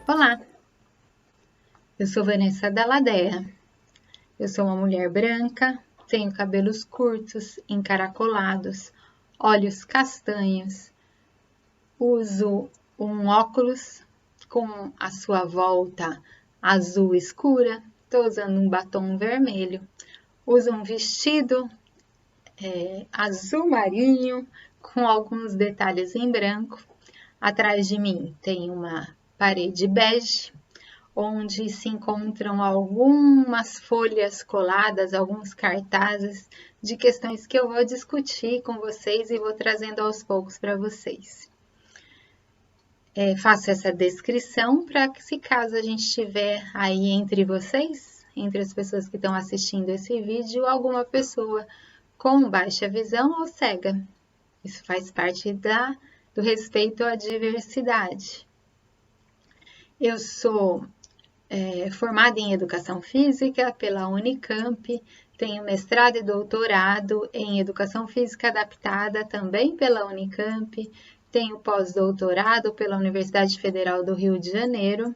Olá, eu sou Vanessa Dalladea. Eu sou uma mulher branca, tenho cabelos curtos, encaracolados, olhos castanhos, uso um óculos com a sua volta azul escura, estou usando um batom vermelho, uso um vestido azul marinho com alguns detalhes em branco. Atrás de mim tem uma parede bege, onde se encontram algumas folhas coladas, alguns cartazes de questões que eu vou discutir com vocês e vou trazendo aos poucos para vocês. Faço essa descrição para que, se caso a gente estiver aí entre vocês, entre as pessoas que estão assistindo esse vídeo, alguma pessoa com baixa visão ou cega. Isso faz parte do respeito à diversidade. Eu sou formada em Educação Física pela Unicamp, tenho mestrado e doutorado em Educação Física Adaptada também pela Unicamp, tenho pós-doutorado pela Universidade Federal do Rio de Janeiro,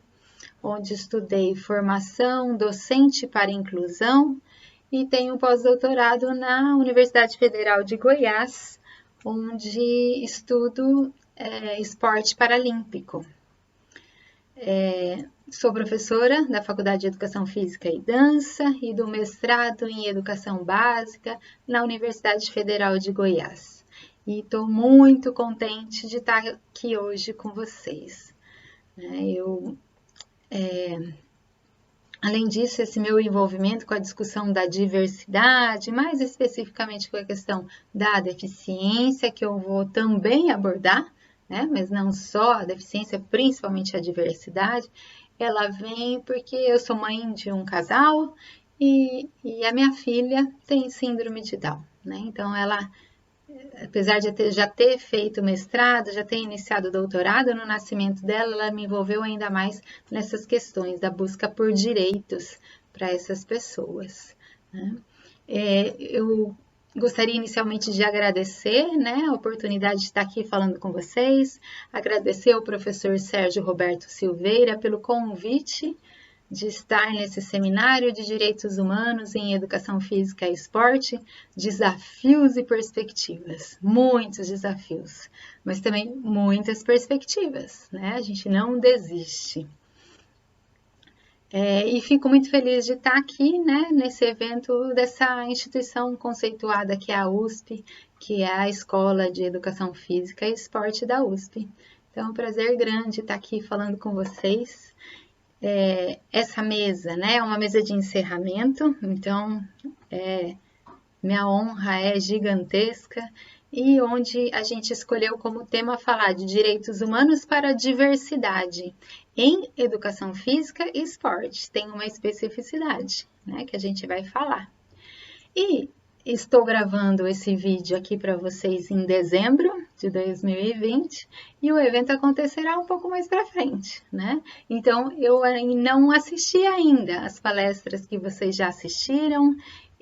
onde estudei formação docente para inclusão, e tenho pós-doutorado na Universidade Federal de Goiás, onde estudo esporte paralímpico. Sou professora da Faculdade de Educação Física e Dança e do mestrado em Educação Básica na Universidade Federal de Goiás. E estou muito contente de estar aqui hoje com vocês. Além disso, esse meu envolvimento com a discussão da diversidade, mais especificamente com a questão da deficiência, que eu vou também abordar, mas não só a deficiência, principalmente a diversidade, ela vem porque eu sou mãe de um casal e a minha filha tem síndrome de Down, Então, ela, apesar de já ter feito mestrado, já ter iniciado doutorado, no nascimento dela, ela me envolveu ainda mais nessas questões da busca por direitos para essas pessoas. Eu gostaria inicialmente de agradecer a oportunidade de estar aqui falando com vocês, agradecer ao professor Sérgio Roberto Silveira pelo convite de estar nesse seminário de Direitos Humanos em Educação Física e Esporte, desafios e perspectivas, muitos desafios, mas também muitas perspectivas, A gente não desiste. E fico muito feliz de estar aqui, nesse evento dessa instituição conceituada que é a USP, que é a Escola de Educação Física e Esporte da USP. Então, é um prazer grande estar aqui falando com vocês. Essa mesa, é uma mesa de encerramento, então minha honra é gigantesca, e onde a gente escolheu como tema falar de direitos humanos para a diversidade em educação física e esporte. Tem uma especificidade, que a gente vai falar. E estou gravando esse vídeo aqui para vocês em dezembro de 2020 e o evento acontecerá um pouco mais para frente, Então, eu não assisti ainda as palestras que vocês já assistiram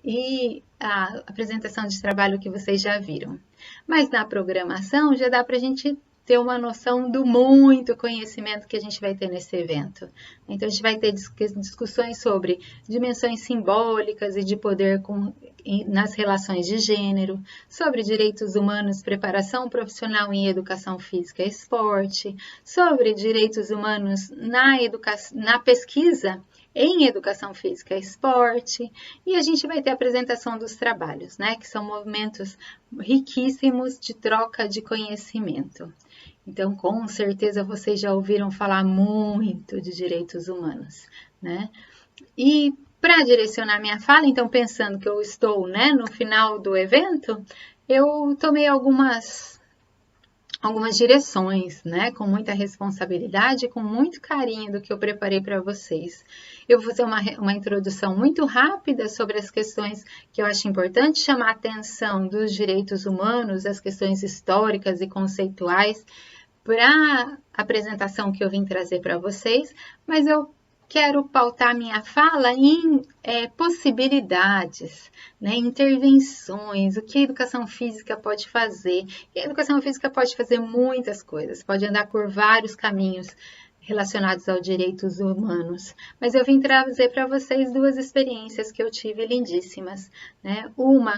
e a apresentação de trabalho que vocês já viram. Mas na programação já dá para a gente ter uma noção do muito conhecimento que a gente vai ter nesse evento. Então, a gente vai ter discussões sobre dimensões simbólicas e de poder nas relações de gênero, sobre direitos humanos, preparação profissional em educação física e esporte, sobre direitos humanos na pesquisa em educação física e esporte, e a gente vai ter a apresentação dos trabalhos, que são movimentos riquíssimos de troca de conhecimento. Então, com certeza, vocês já ouviram falar muito de direitos humanos, E para direcionar minha fala, então, pensando que eu estou, no final do evento, eu tomei algumas algumas direções, né? Com muita responsabilidade, com muito carinho do que eu preparei para vocês. Eu vou fazer uma introdução muito rápida sobre as questões que eu acho importante chamar a atenção dos direitos humanos, as questões históricas e conceituais, para a apresentação que eu vim trazer para vocês, mas eu quero pautar minha fala em possibilidades, né, intervenções, o que a educação física pode fazer. E a educação física pode fazer muitas coisas, pode andar por vários caminhos relacionados aos direitos humanos. Mas eu vim trazer para vocês duas experiências que eu tive lindíssimas, né? Uma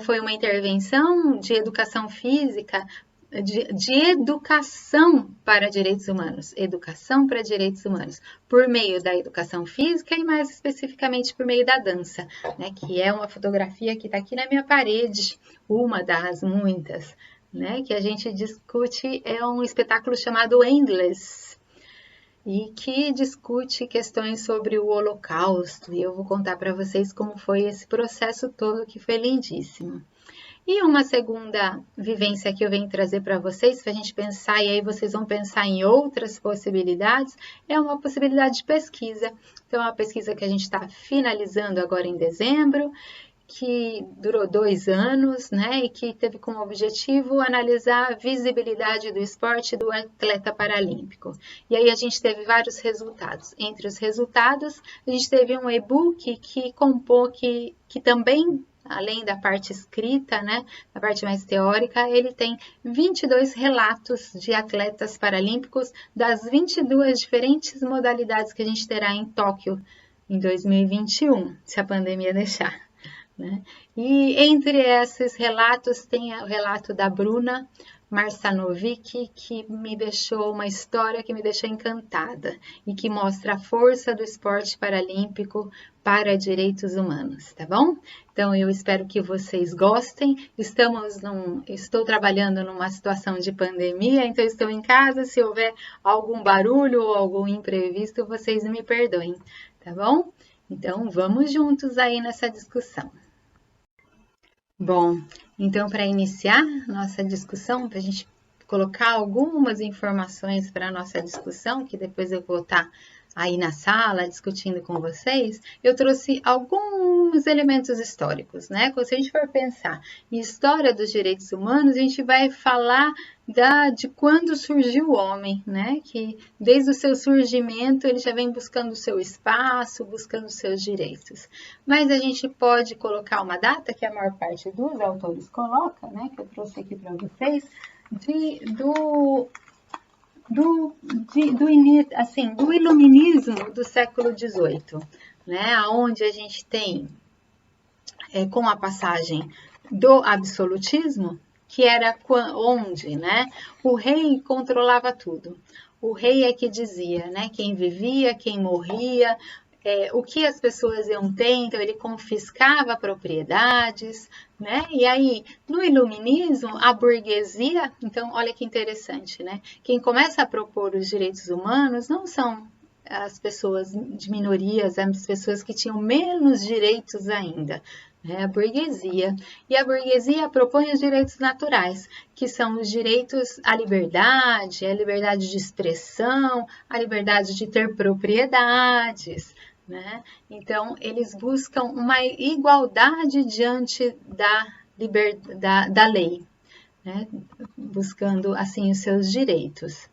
foi uma intervenção de educação física de educação para direitos humanos, educação para direitos humanos, por meio da educação física e mais especificamente por meio da dança, né, que é uma fotografia que está aqui na minha parede, uma das muitas, né, que a gente discute, é um espetáculo chamado Endless, e que discute questões sobre o Holocausto, e eu vou contar para vocês como foi esse processo todo, que foi lindíssimo. E uma segunda vivência que eu venho trazer para vocês, para a gente pensar, e aí vocês vão pensar em outras possibilidades, é uma possibilidade de pesquisa. Então, é uma pesquisa que a gente está finalizando agora em dezembro, que durou 2 anos, né, e que teve como objetivo analisar a visibilidade do esporte do atleta paralímpico. E aí a gente teve vários resultados. Entre os resultados, a gente teve um e-book que compôs, que também, além da parte escrita, né, da parte mais teórica, ele tem 22 relatos de atletas paralímpicos das 22 diferentes modalidades que a gente terá em Tóquio em 2021, se a pandemia deixar, né? E entre esses relatos tem o relato da Bruna Marstanovic, que me deixou uma história que me deixou encantada e que mostra a força do esporte paralímpico para direitos humanos, tá bom? Então eu espero que vocês gostem. Estou trabalhando numa situação de pandemia, então estou em casa. Se houver algum barulho ou algum imprevisto, vocês me perdoem, tá bom? Então vamos juntos aí nessa discussão. Bom, então para iniciar nossa discussão, para a gente colocar algumas informações para a nossa discussão, que depois eu vou estar aí na sala discutindo com vocês, eu trouxe alguns elementos históricos, né? Se a gente for pensar em história dos direitos humanos, a gente vai falar de quando surgiu o homem, né? Que desde o seu surgimento ele já vem buscando o seu espaço, buscando os seus direitos. Mas a gente pode colocar uma data que a maior parte dos autores coloca, né? Que eu trouxe aqui para vocês, do iluminismo do século XVIII, né? Onde a gente tem, com a passagem do absolutismo, que era onde, né, o rei controlava tudo. O rei é que dizia, né, quem vivia, quem morria, o que as pessoas iam ter, então ele confiscava propriedades, né? E aí, no iluminismo, a burguesia, então olha que interessante, né? Quem começa a propor os direitos humanos não são as pessoas de minorias, as pessoas que tinham menos direitos ainda, né? A burguesia. E a burguesia propõe os direitos naturais, que são os direitos à liberdade, a liberdade de expressão, a liberdade de ter propriedades, né? Então, eles buscam uma igualdade diante da lei, né? Buscando assim os seus direitos.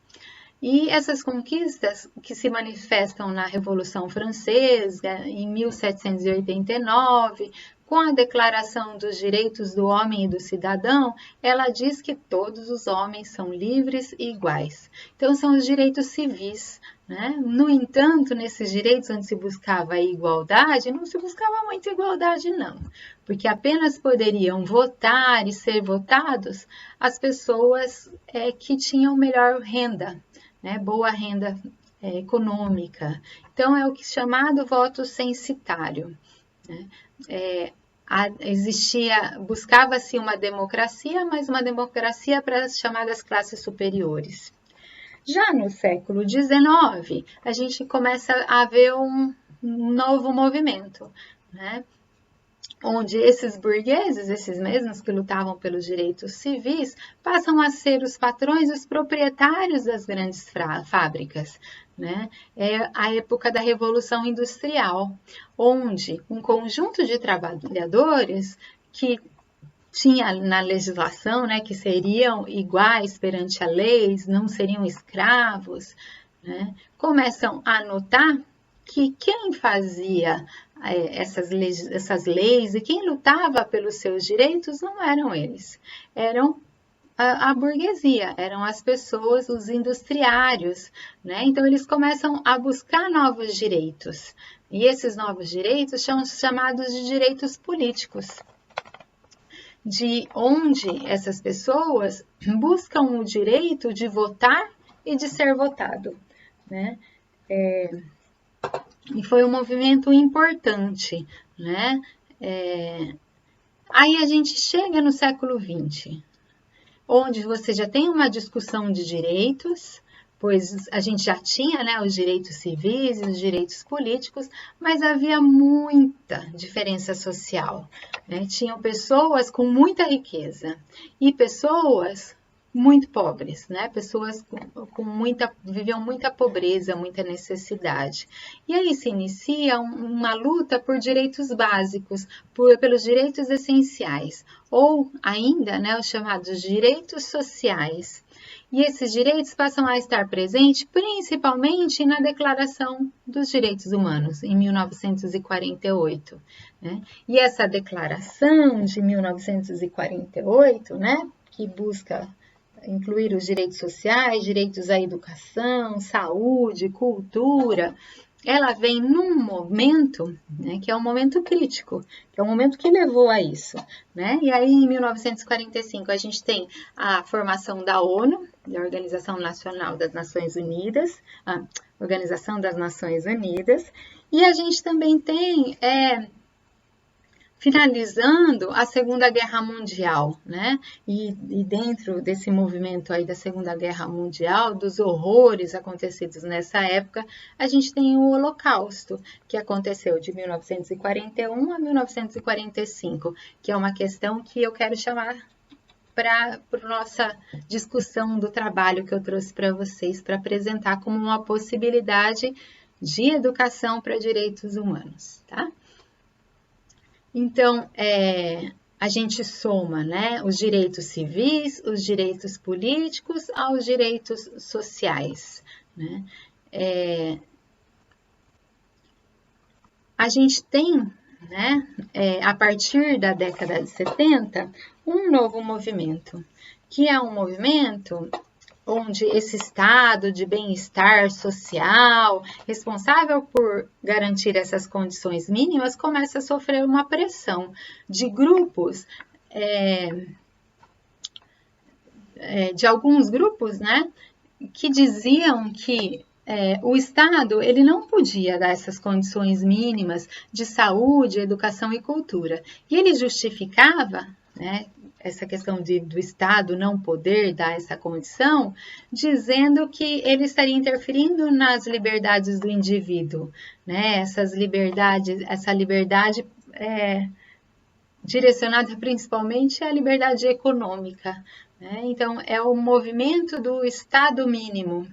E essas conquistas que se manifestam na Revolução Francesa, em 1789, com a Declaração dos Direitos do Homem e do Cidadão, ela diz que todos os homens são livres e iguais. Então, são os direitos civis, né? No entanto, nesses direitos onde se buscava a igualdade, não se buscava muita igualdade, não, porque apenas poderiam votar e ser votados as pessoas que tinham melhor renda, né? Boa renda econômica. Então, é o que é chamado voto censitário, né? Buscava-se uma democracia, mas uma democracia para as chamadas classes superiores. Já no século XIX, a gente começa a ver um novo movimento, né? onde esses burgueses, esses mesmos que lutavam pelos direitos civis, passam a ser os patrões, os proprietários das grandes fábricas, né? É a época da Revolução Industrial, onde um conjunto de trabalhadores que tinha na legislação, né, que seriam iguais perante a lei, não seriam escravos, né, começam a notar que quem fazia essas leis e quem lutava pelos seus direitos não eram eles, eram a burguesia, eram as pessoas, os industriários, né? Então eles começam a buscar novos direitos, e esses novos direitos são chamados de direitos políticos, de onde essas pessoas buscam o direito de votar e de ser votado, né? E foi um movimento importante, né? Aí a gente chega no século XX, onde você já tem uma discussão de direitos, pois a gente já tinha, né, os direitos civis e os direitos políticos, mas havia muita diferença social, né? Tinham pessoas com muita riqueza e pessoas muito pobres, né? Pessoas viviam muita pobreza, muita necessidade. E aí se inicia uma luta por direitos básicos, pelos direitos essenciais, ou ainda, né, os chamados direitos sociais. E esses direitos passam a estar presentes principalmente na Declaração dos Direitos Humanos, em 1948. Né? E essa declaração de 1948, né, que busca incluir os direitos sociais, direitos à educação, saúde, cultura, ela vem num momento, né, que é um momento crítico, que é um momento que levou a isso, né? E aí, em 1945, a gente tem a formação da ONU, da Organização Nacional das Nações Unidas, Organização das Nações Unidas, e a gente também tem finalizando a Segunda Guerra Mundial, né? E dentro desse movimento aí da Segunda Guerra Mundial, dos horrores acontecidos nessa época, a gente tem o Holocausto, que aconteceu de 1941 a 1945, que é uma questão que eu quero chamar para a nossa discussão do trabalho que eu trouxe para vocês, para apresentar como uma possibilidade de educação para direitos humanos, tá? Então, a gente soma, né, os direitos civis, os direitos políticos aos direitos sociais, né? A gente tem, né, a partir da década de 70, um novo movimento, que é um movimento onde esse estado de bem-estar social, responsável por garantir essas condições mínimas, começa a sofrer uma pressão de grupos, de alguns grupos, né, que diziam que o Estado ele não podia dar essas condições mínimas de saúde, educação e cultura. E ele justificava, né, essa questão do Estado não poder dar essa condição, dizendo que ele estaria interferindo nas liberdades do indivíduo, né? Essa liberdade direcionada principalmente à liberdade econômica, né? Então, é o movimento do Estado mínimo,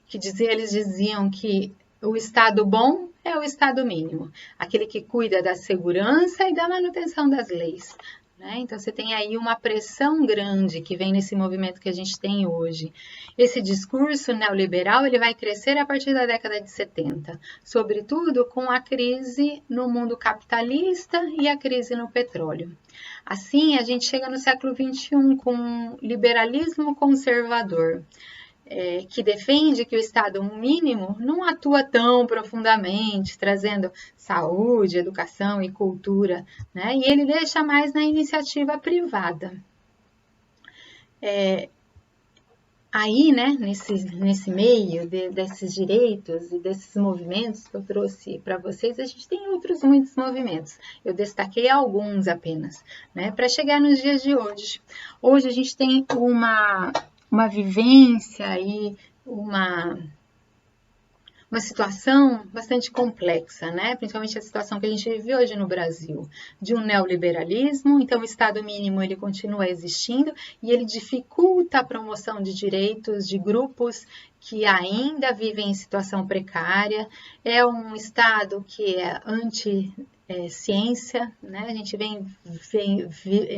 que eles diziam que o Estado bom é o Estado mínimo, aquele que cuida da segurança e da manutenção das leis. Né? Então, você tem aí uma pressão grande que vem nesse movimento que a gente tem hoje. Esse discurso neoliberal ele vai crescer a partir da década de 70, sobretudo com a crise no mundo capitalista e a crise no petróleo. Assim, a gente chega no século XXI com um liberalismo conservador, que defende que o Estado mínimo não atua tão profundamente, trazendo saúde, educação e cultura, né? E ele deixa mais na iniciativa privada. Aí, né, nesse meio desses direitos e desses movimentos que eu trouxe para vocês, a gente tem muitos movimentos. Eu destaquei alguns apenas, né, para chegar nos dias de hoje. Hoje a gente tem uma vivência e uma situação bastante complexa, né? Principalmente a situação que a gente vive hoje no Brasil, de um neoliberalismo. Então, o Estado mínimo ele continua existindo e ele dificulta a promoção de direitos de grupos que ainda vivem em situação precária. É um Estado que é anti-ciência, né? A gente vem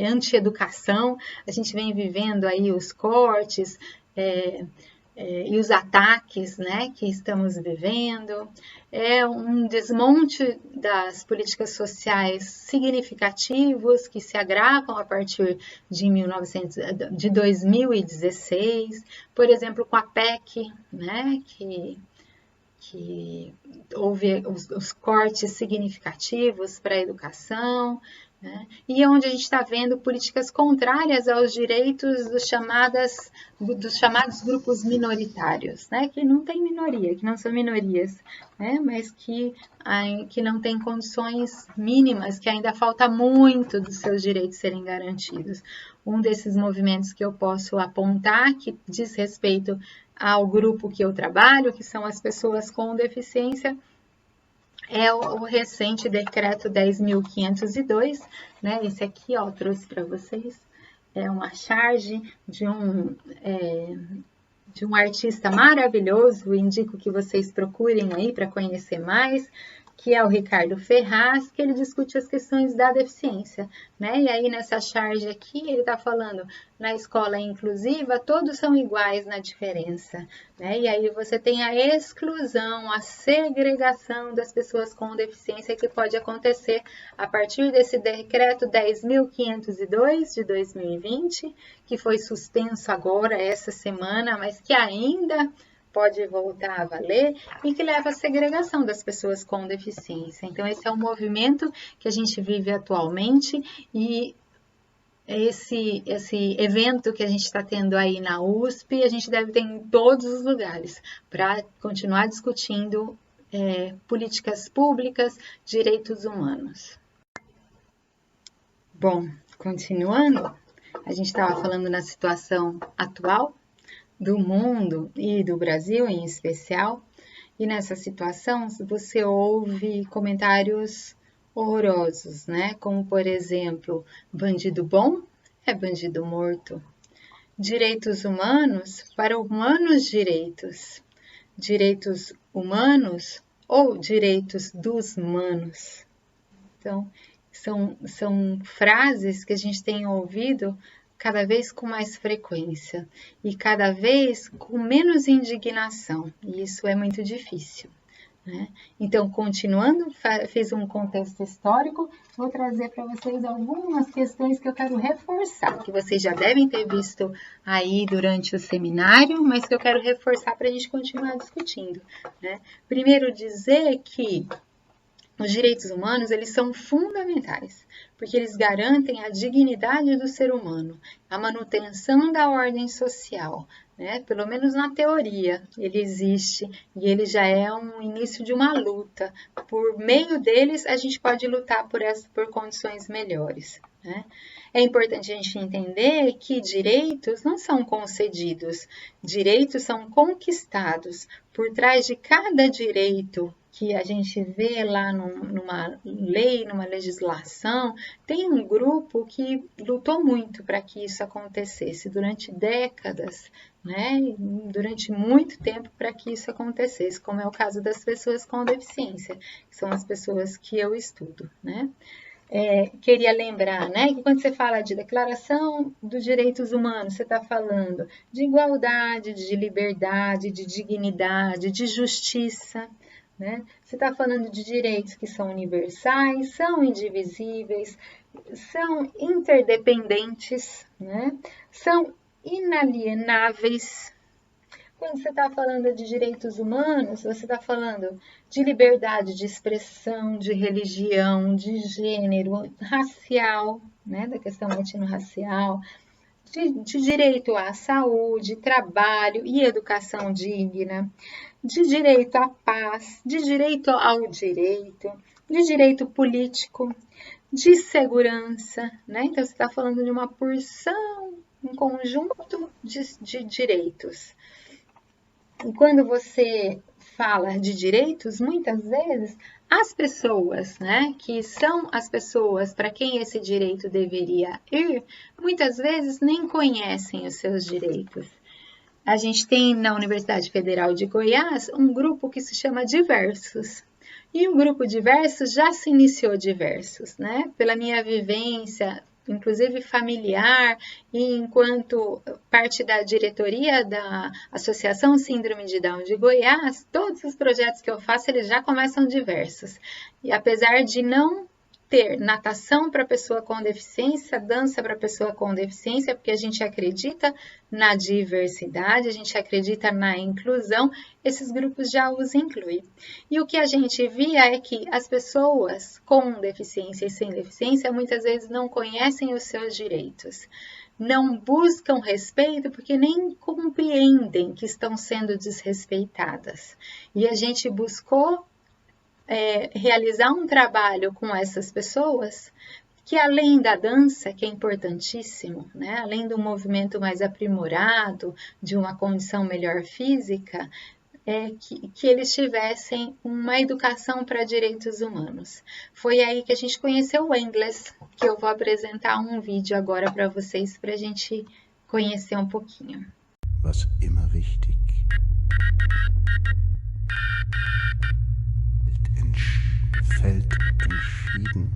anti-educação, a gente vem vivendo aí os cortes, e os ataques, né, que estamos vivendo, é um desmonte das políticas sociais significativos que se agravam a partir de 2016, por exemplo, com a PEC, né, que houve os cortes significativos para a educação, né? E onde a gente está vendo políticas contrárias aos direitos dos chamados grupos minoritários, né? Que não tem minoria, que não são minorias, né? Mas que não têm condições mínimas, que ainda falta muito dos seus direitos serem garantidos. Um desses movimentos que eu posso apontar, que diz respeito ao grupo que eu trabalho, que são as pessoas com deficiência, é o recente decreto 10.502, né? Esse aqui, ó, trouxe para vocês. É uma charge de um artista maravilhoso, indico que vocês procurem aí para conhecer mais, que é o Ricardo Ferraz, que ele discute as questões da deficiência, né? E aí nessa charge aqui ele está falando na escola inclusiva todos são iguais na diferença, né? E aí você tem a exclusão, a segregação das pessoas com deficiência que pode acontecer a partir desse decreto 10.502 de 2020, que foi suspenso agora essa semana, mas que ainda pode voltar a valer e que leva à segregação das pessoas com deficiência. Então, esse é um movimento que a gente vive atualmente e esse evento que a gente está tendo aí na USP, a gente deve ter em todos os lugares para continuar discutindo políticas públicas, direitos humanos. Bom, continuando, a gente estava falando na situação atual do mundo e do Brasil em especial, e nessa situação você ouve comentários horrorosos, né? Como, por exemplo, bandido bom é bandido morto. Direitos humanos para humanos direitos. Direitos humanos ou direitos dos humanos. Então, são frases que a gente tem ouvido cada vez com mais frequência e cada vez com menos indignação, e isso é muito difícil, né? Então, continuando, fiz um contexto histórico, vou trazer para vocês algumas questões que eu quero reforçar, que vocês já devem ter visto aí durante o seminário, mas que eu quero reforçar para a gente continuar discutindo, né? Primeiro, dizer que os direitos humanos, eles são fundamentais, porque eles garantem a dignidade do ser humano, a manutenção da ordem social, né? Pelo menos na teoria, ele existe e ele já é um início de uma luta. Por meio deles, a gente pode lutar por condições melhores, né? É importante a gente entender que direitos não são concedidos, direitos são conquistados. Por trás de cada direito que a gente vê lá numa lei, numa legislação, tem um grupo que lutou muito para que isso acontecesse durante décadas, né? Durante muito tempo para que isso acontecesse, como é o caso das pessoas com deficiência, que são as pessoas que eu estudo, né? Queria lembrar, né, que quando você fala de Declaração dos Direitos Humanos, você está falando de igualdade, de liberdade, de dignidade, de justiça, né? Você está falando de direitos que são universais, são indivisíveis, são interdependentes, né? São inalienáveis. Quando você está falando de direitos humanos, você está falando de liberdade de expressão, de religião, de gênero, racial, né? Da questão étnico-racial, de direito à saúde, trabalho e educação digna, de direito à paz, de direito ao direito, de direito político, de segurança, né? Então, você está falando de uma porção, um conjunto de direitos. E quando você fala de direitos, muitas vezes as pessoas, né, que são as pessoas para quem esse direito deveria ir, muitas vezes nem conhecem os seus direitos. A gente tem na Universidade Federal de Goiás um grupo que se chama Diversos. E o grupo Diversos já se iniciou Diversos, né? Pela minha vivência, inclusive familiar, e enquanto parte da diretoria da Associação Síndrome de Down de Goiás, todos os projetos que eu faço, eles já começam diversos. E apesar de não ter natação para pessoa com deficiência, dança para pessoa com deficiência, porque a gente acredita na diversidade, a gente acredita na inclusão, esses grupos já os incluem. E o que a gente via é que as pessoas com deficiência e sem deficiência muitas vezes não conhecem os seus direitos, não buscam respeito porque nem compreendem que estão sendo desrespeitadas. E a gente buscou realizar um trabalho com essas pessoas que, além da dança, que é importantíssimo, né? Além do movimento mais aprimorado, de uma condição melhor física, que eles tivessem uma educação para direitos humanos. Foi aí que a gente conheceu o Endless, que eu vou apresentar um vídeo agora para vocês, para a gente conhecer um pouquinho. Was immer wichtig fällt entschieden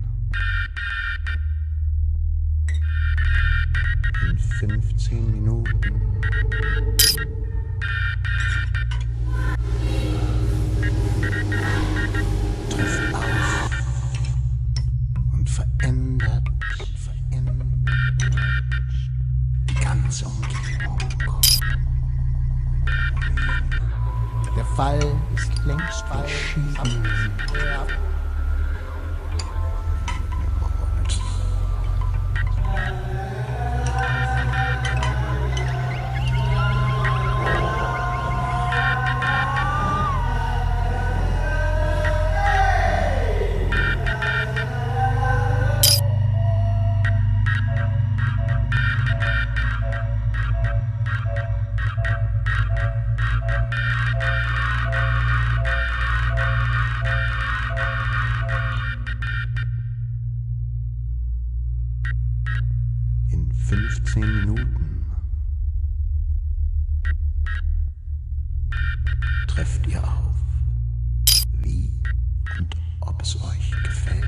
in 15 Minuten. Trifft auf und verändert die ganze Umgebung. Der Fall ist längst entschieden. In 15 Minuten trefft ihr auf, wie und ob es euch gefällt.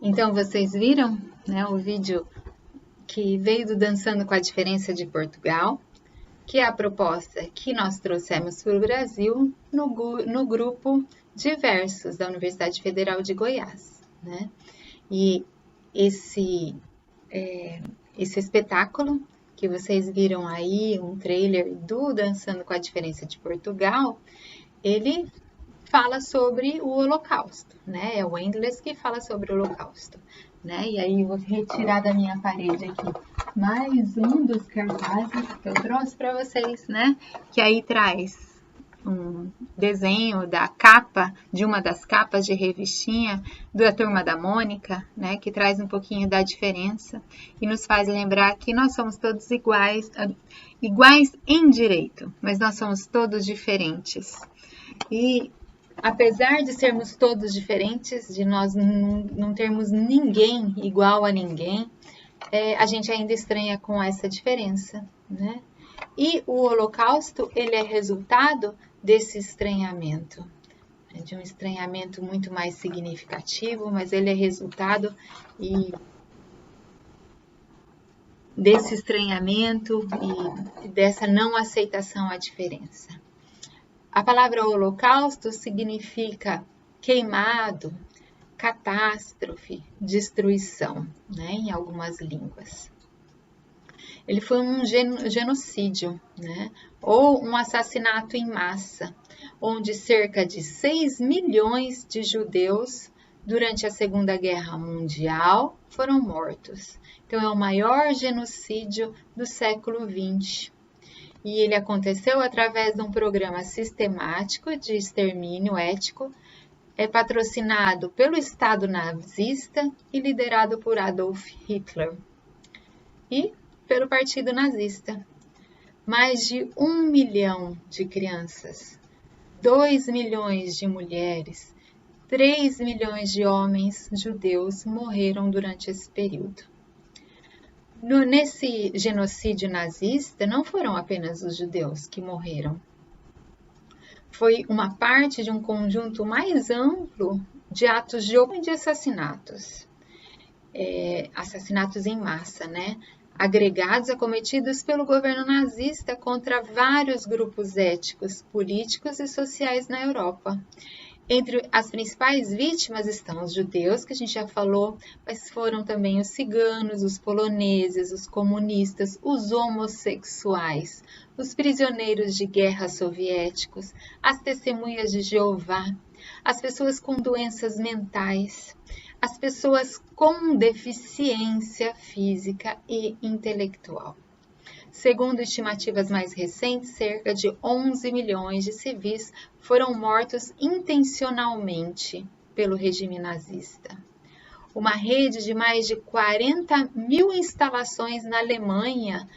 Então, vocês viram, né, o vídeo que veio do Dançando com a Diferença de Portugal, que é a proposta que nós trouxemos para o Brasil no grupo Diversos da Universidade Federal de Goiás, né? E esse espetáculo que vocês viram aí, um trailer do Dançando com a Diferença de Portugal, ele fala sobre o Holocausto, né? É o Endless que fala sobre o Holocausto, né? E aí eu vou retirar da minha parede aqui mais um dos cartazes que eu trouxe para vocês, né? Que aí traz um desenho da capa, de uma das capas de revistinha da Turma da Mônica, né? Que traz um pouquinho da diferença e nos faz lembrar que nós somos todos iguais em direito, mas nós somos todos diferentes. E apesar de sermos todos diferentes, de nós não termos ninguém igual a ninguém, a gente ainda estranha com essa diferença, né? E o Holocausto, ele é resultado desse estranhamento, de um estranhamento muito mais significativo, mas ele é resultado desse estranhamento e dessa não aceitação à diferença. A palavra holocausto significa queimado, catástrofe, destruição, né, em algumas línguas. Ele foi um genocídio, né, ou um assassinato em massa, onde cerca de 6 milhões de judeus durante a Segunda Guerra Mundial foram mortos. Então, é o maior genocídio do século XX. E ele aconteceu através de um programa sistemático de extermínio étnico, patrocinado pelo Estado nazista e liderado por Adolf Hitler e pelo Partido Nazista. Mais de 1 milhão de crianças, 2 milhões de mulheres, 3 milhões de homens judeus morreram durante esse período. Nesse genocídio nazista, não foram apenas os judeus que morreram. Foi uma parte de um conjunto mais amplo de atos de assassinatos. Assassinatos em massa, né? Agregados acometidos pelo governo nazista contra vários grupos étnicos, políticos e sociais na Europa. Entre as principais vítimas estão os judeus, que a gente já falou, mas foram também os ciganos, os poloneses, os comunistas, os homossexuais, os prisioneiros de guerra soviéticos, as testemunhas de Jeová, as pessoas com doenças mentais, as pessoas com deficiência física e intelectual. Segundo estimativas mais recentes, cerca de 11 milhões de civis foram mortos intencionalmente pelo regime nazista. Uma rede de mais de 40 mil instalações na Alemanha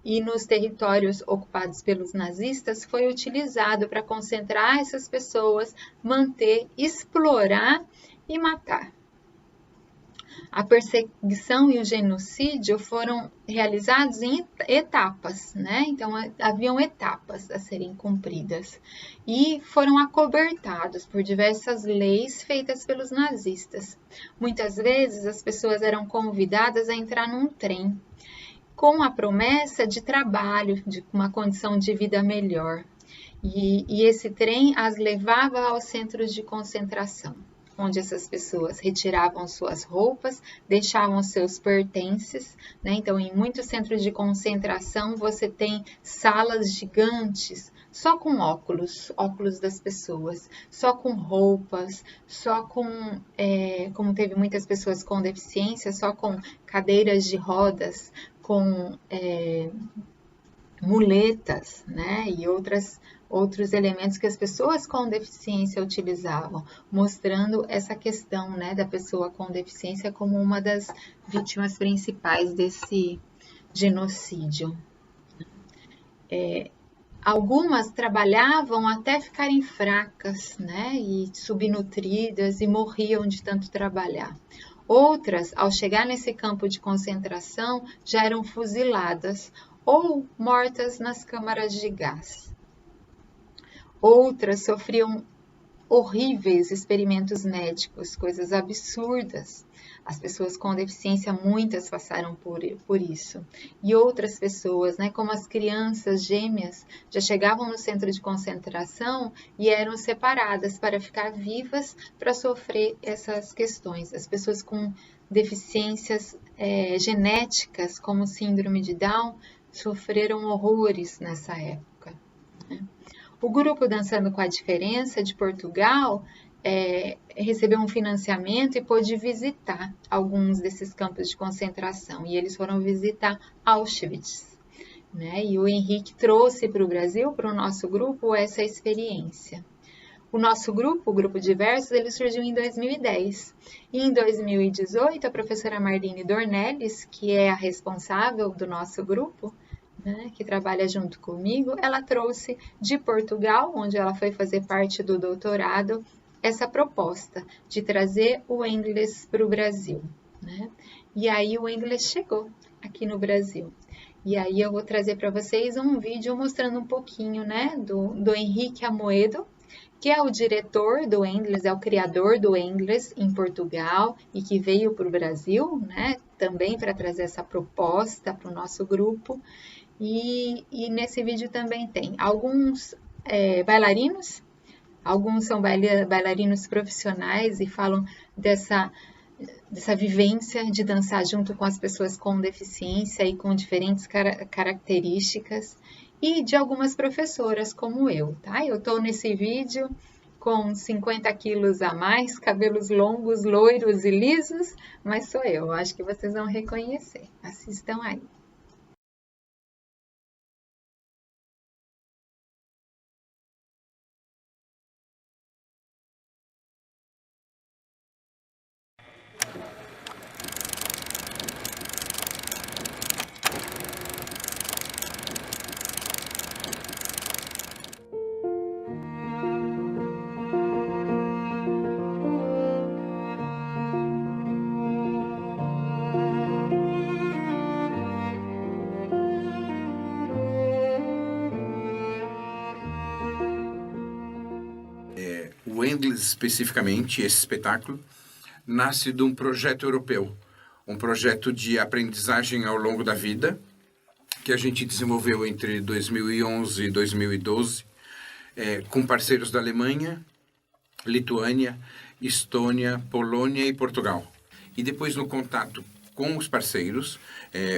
e nos territórios ocupados pelos nazistas foi utilizado para concentrar essas pessoas, manter, explorar e matar. A perseguição e o genocídio foram realizados em etapas, né? Então, haviam etapas a serem cumpridas e foram acobertados por diversas leis feitas pelos nazistas. Muitas vezes, as pessoas eram convidadas a entrar num trem com a promessa de trabalho, de uma condição de vida melhor. E esse trem as levava aos centros de concentração, onde essas pessoas retiravam suas roupas, deixavam seus pertences, né? Então, em muitos centros de concentração, você tem salas gigantes, só com óculos das pessoas, só com roupas, só com, como teve muitas pessoas com deficiência, só com cadeiras de rodas, com muletas, né? E outros elementos que as pessoas com deficiência utilizavam, mostrando essa questão, né, da pessoa com deficiência como uma das vítimas principais desse genocídio. Algumas trabalhavam até ficarem fracas, né, e subnutridas e morriam de tanto trabalhar. Outras, ao chegar nesse campo de concentração, já eram fuziladas ou mortas nas câmaras de gás. Outras sofriam horríveis experimentos médicos, coisas absurdas. As pessoas com deficiência, muitas passaram por isso. E outras pessoas, né, como as crianças gêmeas, já chegavam no centro de concentração e eram separadas para ficar vivas para sofrer essas questões. As pessoas com deficiências genéticas, como síndrome de Down, sofreram horrores nessa época, né? O grupo Dançando com a Diferença de Portugal recebeu um financiamento e pôde visitar alguns desses campos de concentração. E eles foram visitar Auschwitz, né? E o Henrique trouxe para o Brasil, para o nosso grupo, essa experiência. O nosso grupo, o Grupo Diversos, ele surgiu em 2010. E em 2018, a professora Marlene Dornelles, que é a responsável do nosso grupo, né, que trabalha junto comigo, ela trouxe de Portugal, onde ela foi fazer parte do doutorado, essa proposta de trazer o inglês para o Brasil, né? E aí o inglês chegou aqui no Brasil. E aí eu vou trazer para vocês um vídeo mostrando um pouquinho, né, do Henrique Amoedo, que é o diretor do Endless, é o criador do Endless em Portugal e que veio para o Brasil, né, também para trazer essa proposta para o nosso grupo. E nesse vídeo também tem alguns bailarinos, alguns são bailarinos profissionais e falam dessa vivência de dançar junto com as pessoas com deficiência e com diferentes características, e de algumas professoras como eu, tá? Eu tô nesse vídeo com 50 quilos a mais, cabelos longos, loiros e lisos, mas sou eu, acho que vocês vão reconhecer. Assistam aí. O Endless, especificamente, esse espetáculo, nasce de um projeto europeu, um projeto de aprendizagem ao longo da vida, que a gente desenvolveu entre 2011 e 2012, com parceiros da Alemanha, Lituânia, Estônia, Polônia e Portugal. E depois, no contato com os parceiros,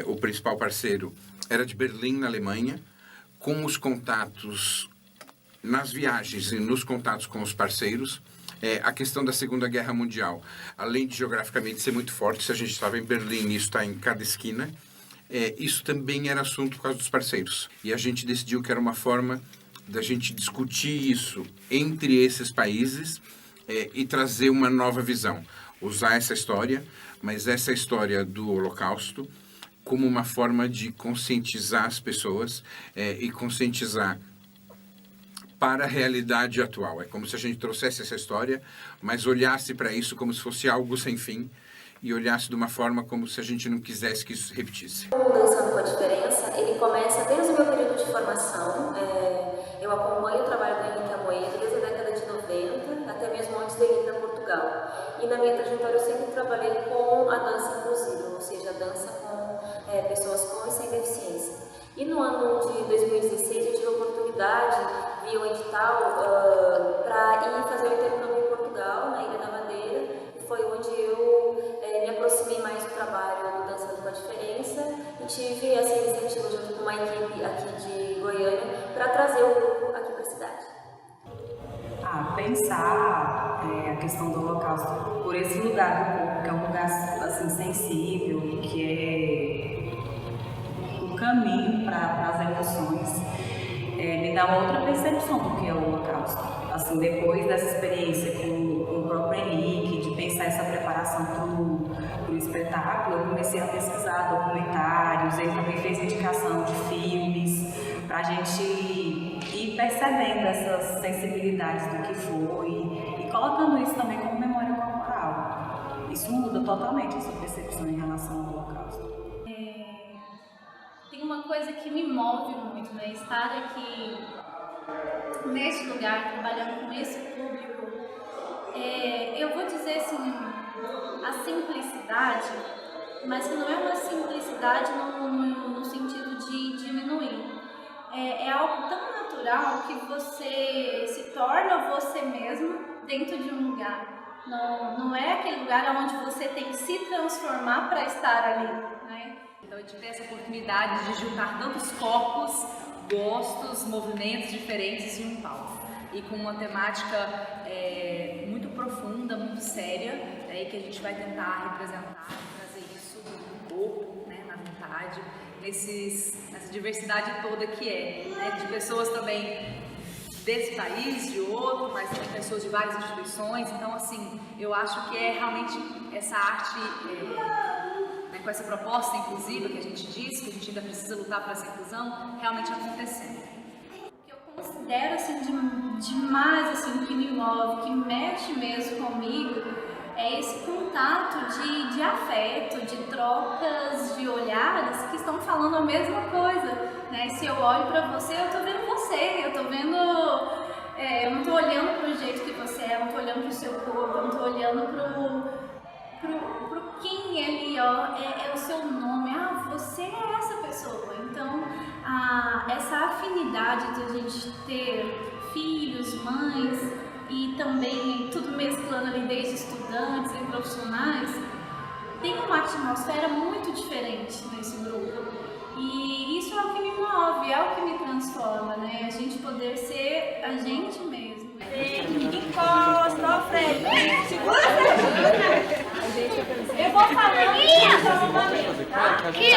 o principal parceiro era de Berlim, na Alemanha, com os contatos nas viagens e nos contatos com os parceiros, a questão da Segunda Guerra Mundial, além de geograficamente ser muito forte, se a gente estava em Berlim e isso está em cada esquina, isso também era assunto por causa dos parceiros. E a gente decidiu que era uma forma da gente discutir isso entre esses países e trazer uma nova visão. Usar essa história, mas essa história do Holocausto, como uma forma de conscientizar as pessoas e conscientizar para a realidade atual. É como se a gente trouxesse essa história, mas olhasse para isso como se fosse algo sem fim e olhasse de uma forma como se a gente não quisesse que isso se repetisse. O Dançando com a Diferença, ele começa desde o meu período de formação. Eu acompanho o trabalho do Henrique Amoedo desde a década de 90, até mesmo antes de ir para Portugal. E na minha trajetória eu sempre trabalhei com a dança inclusiva, ou seja, a dança com pessoas com e sem deficiência. E no ano de 2016 eu tive a oportunidade, via o edital, para ir fazer o intercâmbio em Portugal, na Ilha da Madeira, e foi onde eu me aproximei mais do trabalho do Dançando com a Diferença e tive essa iniciativa junto com uma equipe aqui de Goiânia para trazer o grupo aqui para a cidade. Pensar a questão do Holocausto por esse lugar do corpo, que é um lugar assim, sensível e que é o caminho para as emoções, me dá uma outra percepção do que é o Holocausto. Assim, depois dessa experiência com o próprio Henrique, de pensar essa preparação para o espetáculo, eu comecei a pesquisar documentários, ele também fez indicação de filmes, para a gente ir percebendo essas sensibilidades do que foi e colocando isso também como memória corporal. Isso muda totalmente essa percepção em relação ao Holocausto. Tem uma coisa que me move muito, né? Estar aqui neste lugar, trabalhando com esse público, eu vou dizer assim, a simplicidade, mas que não é uma simplicidade no sentido de diminuir. É algo tão natural que você se torna você mesmo dentro de um lugar. Não é aquele lugar onde você tem que se transformar para estar ali, né? Então a gente tem essa oportunidade de juntar tantos corpos, gostos, movimentos diferentes em um palco. E com uma temática muito profunda, muito séria, que a gente vai tentar representar, trazer isso no corpo, né, na vontade, nessa diversidade toda que né, de pessoas também desse país, de outro, mas também pessoas de várias instituições. Então, assim, eu acho que é realmente essa arte, com essa proposta inclusiva que a gente diz, que a gente ainda precisa lutar por essa inclusão, realmente acontecendo. O que eu considero, assim, demais, assim, que me move, que mexe mesmo comigo, é esse contato de afeto, de trocas de olhares que estão falando a mesma coisa, né? Se eu olho para você, eu tô vendo você, eu tô vendo eu não tô olhando pro jeito que você é, eu não tô olhando pro seu corpo, eu não tô olhando pro quem é ali, ó, é o seu nome, você é essa pessoa. Então, essa afinidade de a gente ter filhos, mães e também tudo mesclando ali desde estudantes e profissionais, tem uma atmosfera muito diferente nesse grupo. E isso é o que me move, é o que me transforma, né? A gente poder ser a gente mesmo. Encosta, ó, Fred. Segura, Fred. Eu vou falando e tá? Aqui,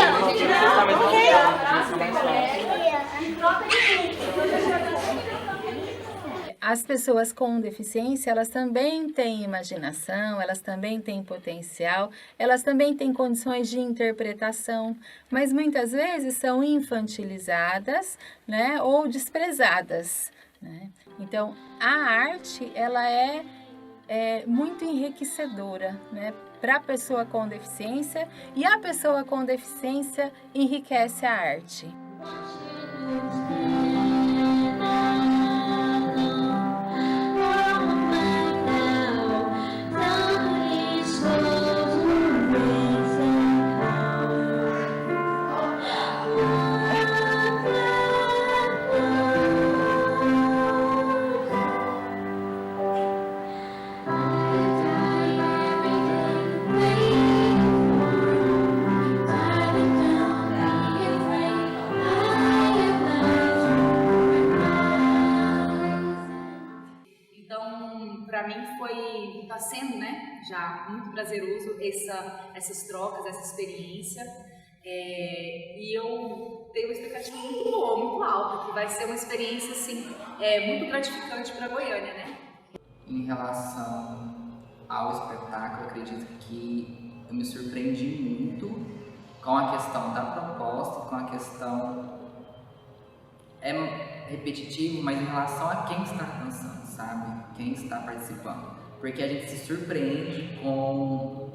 As pessoas com deficiência, elas também têm imaginação, elas também têm potencial, elas também têm condições de interpretação, mas muitas vezes são infantilizadas, né, ou desprezadas, né? Então, a arte, ela é muito enriquecedora, né, para a pessoa com deficiência, e a pessoa com deficiência enriquece a arte. Para mim está sendo, né, já muito prazeroso essas trocas, essa experiência, e eu tenho uma expectativa muito boa, muito alta, que vai ser uma experiência assim, muito gratificante para Goiânia, né? Em relação ao espetáculo, eu acredito que eu me surpreendi muito com a questão da proposta, com a questão repetitivo, mas em relação a quem está dançando, sabe? Quem está participando. Porque a gente se surpreende com,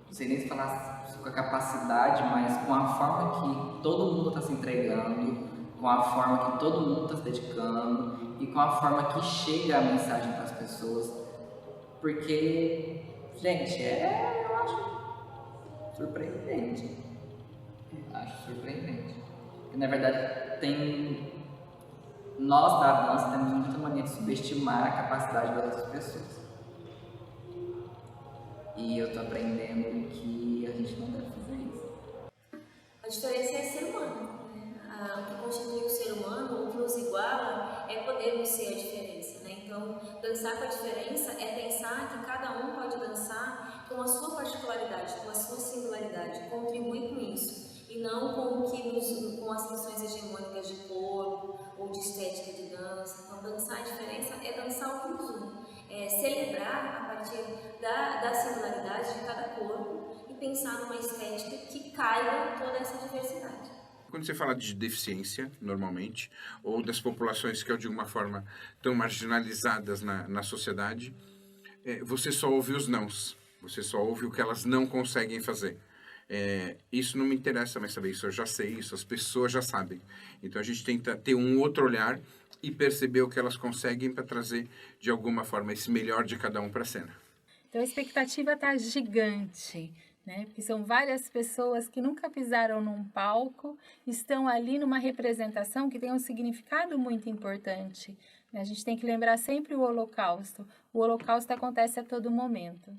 não sei nem se falar com a capacidade, mas com a forma que todo mundo está se entregando, com a forma que todo mundo está se dedicando e com a forma que chega a mensagem para as pessoas. Porque, gente, eu acho surpreendente. Acho surpreendente. Porque, na verdade, nós da dança temos muita mania de subestimar a capacidade das outras pessoas. E eu tô aprendendo que a gente não deve fazer isso. A diferença é ser humano, né? O que constitui o ser humano, o que nos iguala, é podermos ser a diferença, né? Então, dançar com a diferença é pensar que cada um pode dançar com a sua particularidade, com a sua singularidade, contribuir com isso. E não com as funções hegemônicas de corpo ou de estética de dança. Então, dançar a diferença é dançar o que nos une. É celebrar a partir da singularidade de cada corpo e pensar numa estética que caiba toda essa diversidade. Quando você fala de deficiência, normalmente, ou das populações que, de alguma forma, estão marginalizadas na sociedade, você só ouve os nãos, você só ouve o que elas não conseguem fazer. Isso não me interessa mais saber, isso eu já sei, isso as pessoas já sabem. Então a gente tenta ter um outro olhar e perceber o que elas conseguem para trazer, de alguma forma, esse melhor de cada um para a cena. Então a expectativa está gigante, né? Porque são várias pessoas que nunca pisaram num palco, estão ali numa representação que tem um significado muito importante. A gente tem que lembrar sempre o Holocausto. O Holocausto acontece a todo momento.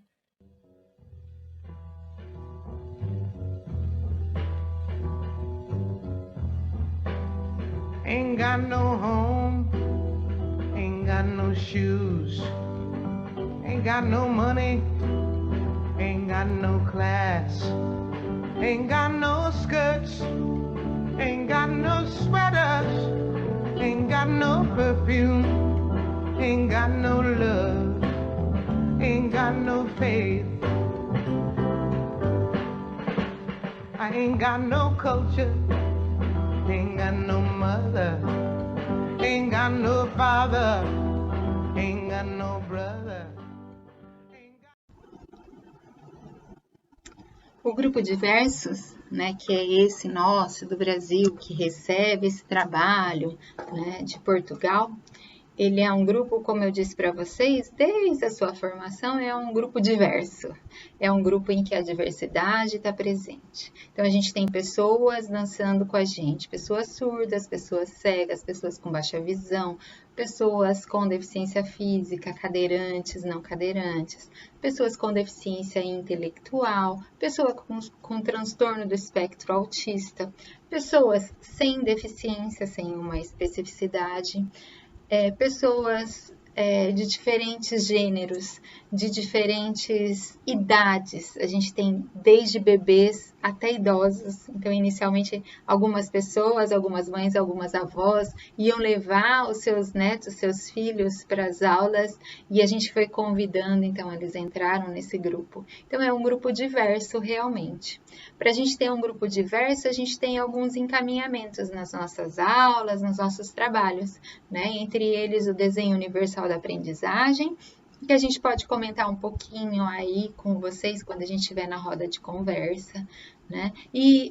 Ain't got no home, ain't got no shoes, ain't got no money, ain't got no class, ain't got no skirts, ain't got no sweaters, ain't got no perfume, ain't got no love, ain't got no faith. I ain't got no culture, ain't got no mother, ain't got no father, ain't got no brother. O grupo Diversos, né, que é esse nosso do Brasil, que recebe esse trabalho, né, de Portugal, ele é um grupo, como eu disse para vocês, desde a sua formação, é um grupo diverso. É um grupo em que a diversidade está presente. Então, a gente tem pessoas dançando com a gente, pessoas surdas, pessoas cegas, pessoas com baixa visão, pessoas com deficiência física, cadeirantes, não cadeirantes, pessoas com deficiência intelectual, pessoas com transtorno do espectro autista, pessoas sem deficiência, sem uma especificidade, pessoas de diferentes gêneros, de diferentes idades. A gente tem desde bebês até idosos. Então, inicialmente, algumas pessoas, algumas mães, algumas avós iam levar os seus netos, seus filhos para as aulas e a gente foi convidando, então eles entraram nesse grupo. Então, é um grupo diverso realmente. Para a gente ter um grupo diverso, a gente tem alguns encaminhamentos nas nossas aulas, nos nossos trabalhos, né? Entre eles o desenho universal da aprendizagem, que a gente pode comentar um pouquinho aí com vocês quando a gente estiver na roda de conversa, né? E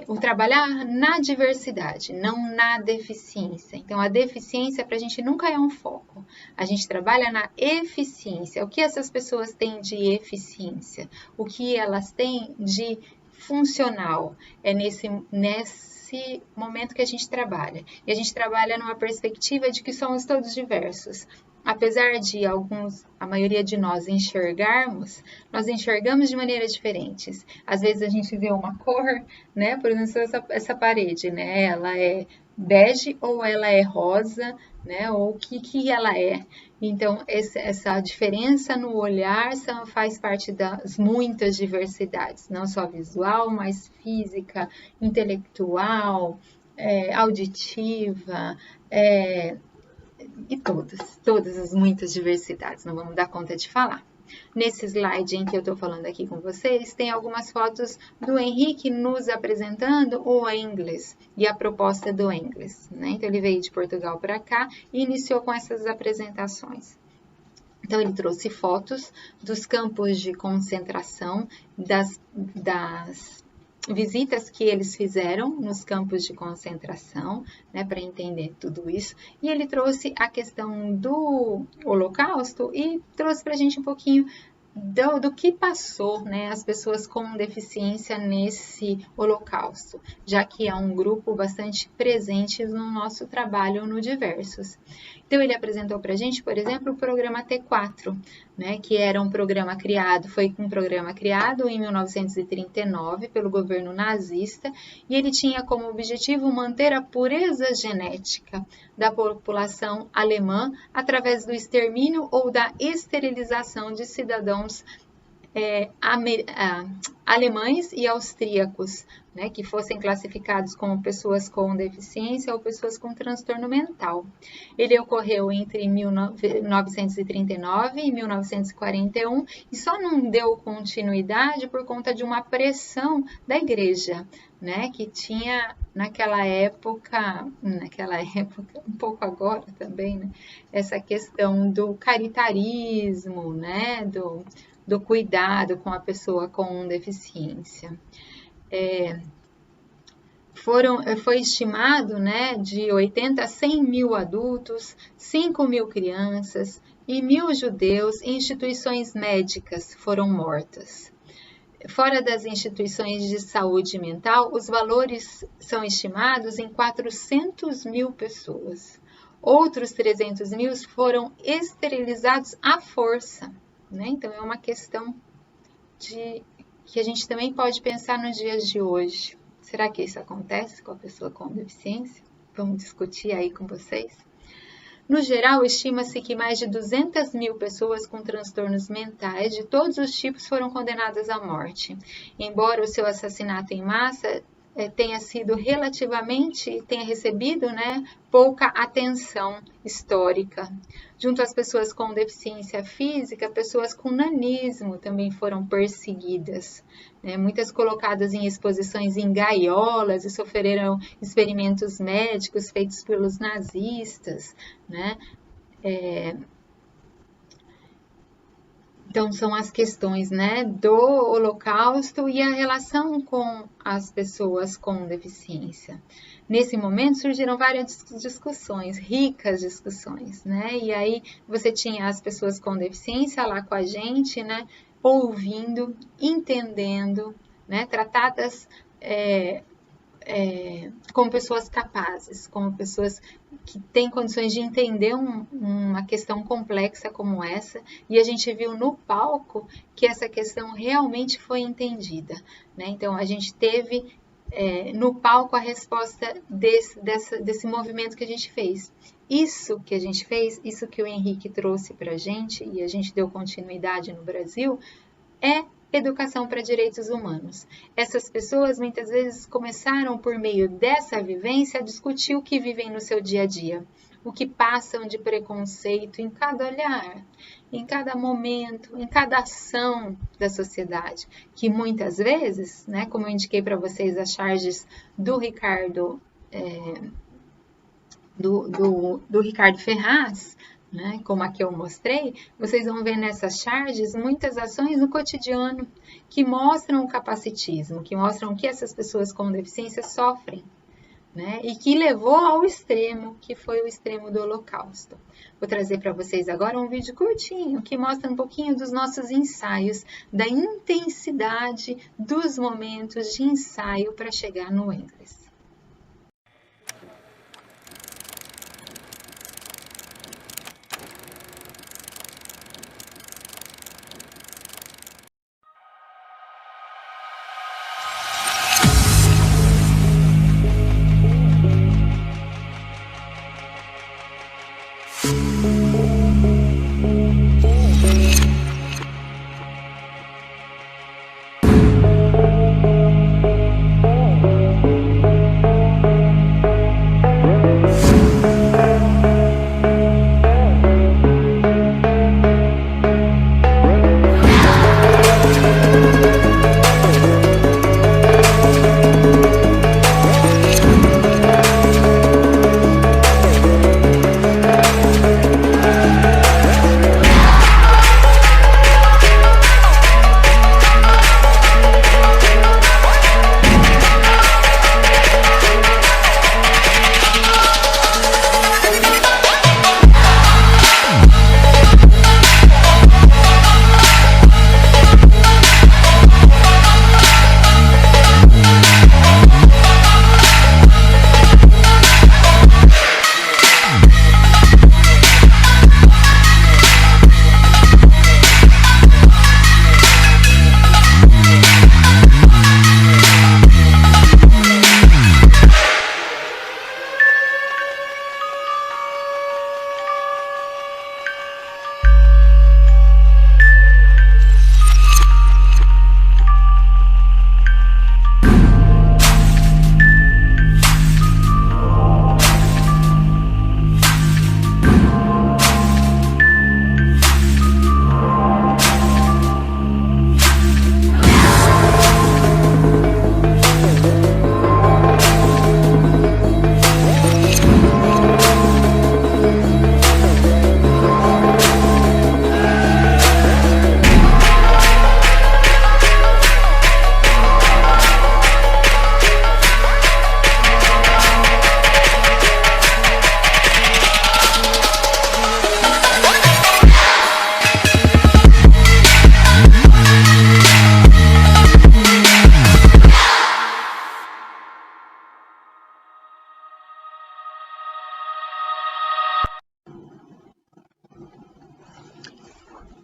o trabalhar na diversidade, não na deficiência. Então, a deficiência para a gente nunca é um foco. A gente trabalha na eficiência. O que essas pessoas têm de eficiência? O que elas têm de funcional? É nesse momento que a gente trabalha. E a gente trabalha numa perspectiva de que somos todos diversos. Apesar de a maioria de nós nós enxergamos de maneiras diferentes. Às vezes a gente vê uma cor, né? Por exemplo, essa parede, né? Ela é bege ou ela é rosa, né? Ou o que ela é. Então, essa diferença no olhar faz parte das muitas diversidades, não só visual, mas física, intelectual, auditiva, e todas as muitas diversidades, não vamos dar conta de falar. Nesse slide em que eu estou falando aqui com vocês, tem algumas fotos do Henrique nos apresentando o English e a proposta do English, né? Então, ele veio de Portugal para cá e iniciou com essas apresentações. Então, ele trouxe fotos dos campos de concentração, das visitas que eles fizeram nos campos de concentração, né, para entender tudo isso. E ele trouxe a questão do Holocausto e trouxe para a gente um pouquinho do que passou, né, as pessoas com deficiência nesse Holocausto, já que é um grupo bastante presente no nosso trabalho no Diversos. Então, ele apresentou para a gente, por exemplo, o programa T4, né, que era um programa foi um programa criado em 1939 pelo governo nazista, e ele tinha como objetivo manter a pureza genética da população alemã através do extermínio ou da esterilização de cidadãos alemães e austríacos, né, que fossem classificados como pessoas com deficiência ou pessoas com transtorno mental. Ele ocorreu entre 1939 e 1941 e só não deu continuidade por conta de uma pressão da igreja, né, que tinha naquela época, um pouco agora também, né, essa questão do caritarismo, né, do cuidado com a pessoa com deficiência. Foi estimado, né, de 80 a 100 mil adultos, 5 mil crianças e 1.000 judeus em instituições médicas foram mortas. Fora das instituições de saúde mental, os valores são estimados em 400 mil pessoas. Outros 300 mil foram esterilizados à força, né? Então, é uma questão que a gente também pode pensar nos dias de hoje. Será que isso acontece com a pessoa com deficiência? Vamos discutir aí com vocês. No geral, estima-se que mais de 200 mil pessoas com transtornos mentais de todos os tipos foram condenadas à morte. Embora o seu assassinato em massa tenha recebido, né, pouca atenção histórica. Junto às pessoas com deficiência física, pessoas com nanismo também foram perseguidas, né, muitas colocadas em exposições em gaiolas e sofreram experimentos médicos feitos pelos nazistas, né. Então, são as questões, né, do Holocausto e a relação com as pessoas com deficiência. Nesse momento surgiram várias discussões, ricas discussões, né? E aí você tinha as pessoas com deficiência lá com a gente, né? Ouvindo, entendendo, né? Tratadas como pessoas capazes, como pessoas que têm condições de entender uma questão complexa como essa, e a gente viu no palco que essa questão realmente foi entendida, né? Então, a gente teve no palco a resposta desse movimento que a gente fez. Isso que a gente fez, isso que o Henrique trouxe para a gente, e a gente deu continuidade no Brasil, é educação para direitos humanos. Essas pessoas muitas vezes começaram por meio dessa vivência a discutir o que vivem no seu dia a dia, o que passam de preconceito em cada olhar, em cada momento, em cada ação da sociedade, que muitas vezes, né, como eu indiquei para vocês as charges do Ricardo, do Ricardo Ferraz, né, como aqui eu mostrei, vocês vão ver nessas charges muitas ações no cotidiano que mostram o capacitismo, que mostram o que essas pessoas com deficiência sofrem, né, e que levou ao extremo, que foi o extremo do Holocausto. Vou trazer para vocês agora um vídeo curtinho que mostra um pouquinho dos nossos ensaios, da intensidade dos momentos de ensaio para chegar no Endless.